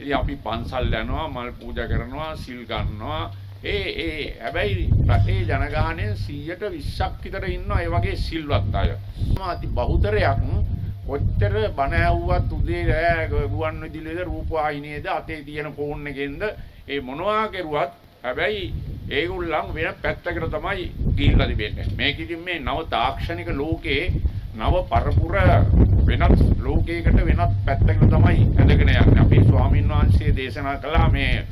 ඉතින් අපි පන්සල් යනවා, මල් පූජා කරනවා, සිල් ගන්නවා. හැබැයි රටේ ජනගහනයෙන් 120ක් විතර ඉන්නවා ඒ වගේ සිල්වත් අය. අති බහුතරයක් කොච්චර බණ ඇහුවත් උදේ රෑ ගුවන් විදුලියේද රූපවාහිනියේද අතේ තියෙන ෆෝන් එකෙන්ද ඒ මොනවා කරුවත් හැබැයි ඒගොල්ලන් වෙන පැත්තකට තමයි ගිහිල්ලා තිබෙන්නේ. මේක ඉතින් මේ නව තාක්ෂණික ලෝකයේ නව පරපුර වෙනත් ලෝකයකට වෙනත් පැත්තකට තමයි ඇදගෙන යන්නේ. අපේ ස්වාමීන් වහන්සේ දේශනා කළා මේ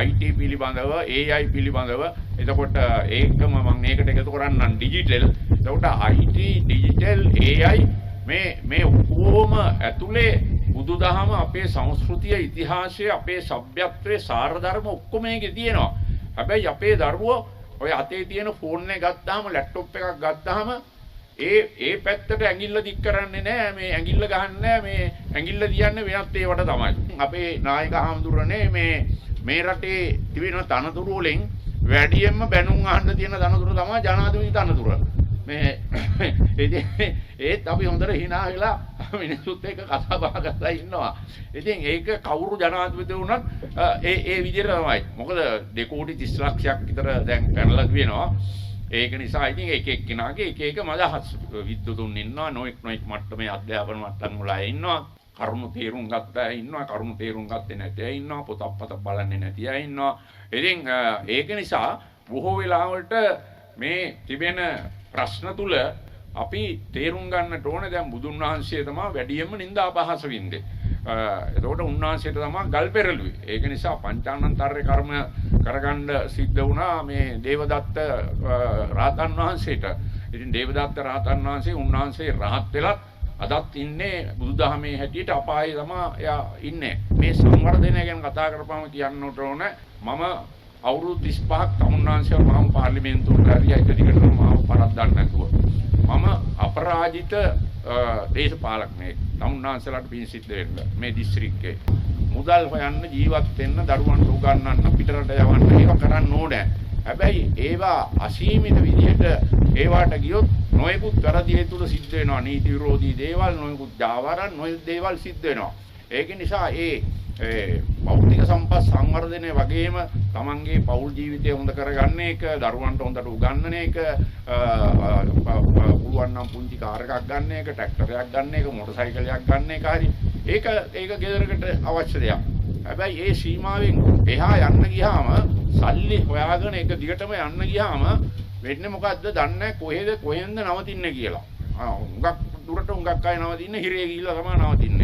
IT පිළිබඳව AI පිළිබඳව. එතකොට ඒකම මම ඒකට එකතු කරන්නම් ඩිජිටල්. එතකොට IT ඩිජිටල් AI මේ ඔක්කොම ඇතුලේ බුදුදහම අපේ සංස්කෘතිය ඉතිහාසය අපේ සભ્યත්වයේ සාර ධර්ම ඔක්කොම මේකේ තියෙනවා. හැබැයි අපේ දරුවෝ ඔය අතේ තියෙන ෆෝන් එක ගත්තාම ලැප්ටොප් එකක් ගත්තාම ඒ පැත්තට ඇඟිල්ල දික් කරන්නේ නැහැ. මේ ඇඟිල්ල ගහන්නේ මේ ඇඟිල්ල තියන්නේ වෙනත් ඒවට තමයි. අපේ නායක හාමුදුරනේ මේ රටේ තිබෙන තනතුරු වලින් වැඩියෙන්ම බැනුම් අහන්න තියෙන තනතුර තමයි ජනාධිපති තනතුර. ඒත් අපි හොඳට hina වෙලා මිනිස්සුත් එක්ක කතා බහ කරලා ඉන්නවා. ඉතින් ඒක කවුරු ජනාධිපති වුණත් ඒ විදිහට තමයි. මොකද 2 කෝටි 30 ලක්ෂයක් විතර දැන් පැනලා තියෙනවා. ඒක නිසා ඉතින් එක එක්කිනාගේ එක මදහස් විද්වතුන් ඉන්නවා, නොඑක් මට්ටමේ අධ්‍යාපන මට්ටම් වල අය ඉන්නවා. කරුණු තේරුම් ගත්ත අය ඉන්නවා, කරුණු තේරුම් ගත්තේ නැති අය ඉන්නවා, පොතක් බලන්නේ නැති අය ඉන්නවා. ඉතින් ඒක නිසා බොහෝ වෙලාවට මේ තිබෙන ප්‍රශ්න තුල අපි තේරුම් ගන්නට ඕනේ දැන් බුදුන් වහන්සේ තමයි වැඩියෙන්ම නිନ୍ଦා අපහාස වින්දේ. එතකොට උන්වහන්සේට තමයි ගල් පෙරළුවේ. ඒක නිසා පංචානන්තරේ කර්ම කරගන්න සිද්ධ වුණා මේ දේවදත්ත රහතන් වහන්සේට. ඉතින් දේවදත්ත රහතන් වහන්සේ උන්වහන්සේ රහත් වෙලත් අදත් ඉන්නේ බුදුදහමේ හැටියට අපායේ තමයි එයා ඉන්නේ. මේ සංවර්ධනය ගැන කතා කරපුවම කියන්නට ඕනේ මම අවුරුදු 35ක් තමුන්වහන්සේව මහා පාර්ලිමේන්තුවට හරිය එක දිගටම මහා පරද්දන්න නැතුව මම අපරාජිත දේශපාලකයෙක්. තමුන්වහන්සේලාට පින් සිද්ධ වෙන්න මේ දිස්ත්‍රික්කේ මුදල් හොයන්න ජීවත් වෙන්න දරුවන්ට උගන්වන්න පිටරට යවන්න ඒවා කරන්න ඕනේ. හැබැයි ඒවා අසීමිත විදිහට ඒවට ගියොත් නොයෙකුත් වැරදි හේතුල සිද්ධ වෙනවා. නීති විරෝධී දේවල් නොයෙකුත් ජාවාරන් නොයෙක් දේවල් සිද්ධ වෙනවා. ඒක නිසා භෞතික සම්පත් සංවර්ධනය වගේම තමන්ගේ පෞල් ජීවිතය හොඳ කරගන්න එක, දරුවන්ට හොඳට උගන්වන එක, පුළුවන් නම් පුංචි කාර් එකක් ගන්න එක, ට්‍රැක්ටරයක් ගන්න එක, මොටර් සයිකලයක් ගන්න එක හරි. ඒක ගෙදරකට අවශ්‍ය දෙයක්. හැබැයි ඒ සීමාවෙන් එහා යන්න ගියාම සල්ලි හොයාගෙන එක දිගටම යන්න ගියාම වෙන්නේ මොකද්ද දන්නේ කොහෙන්ද නවතින්නේ කියලා. හුඟක් දුරට හුඟක් අය නවතින්නේ හිරේ ගිහිල්ලා තමයි නවතින්නේ.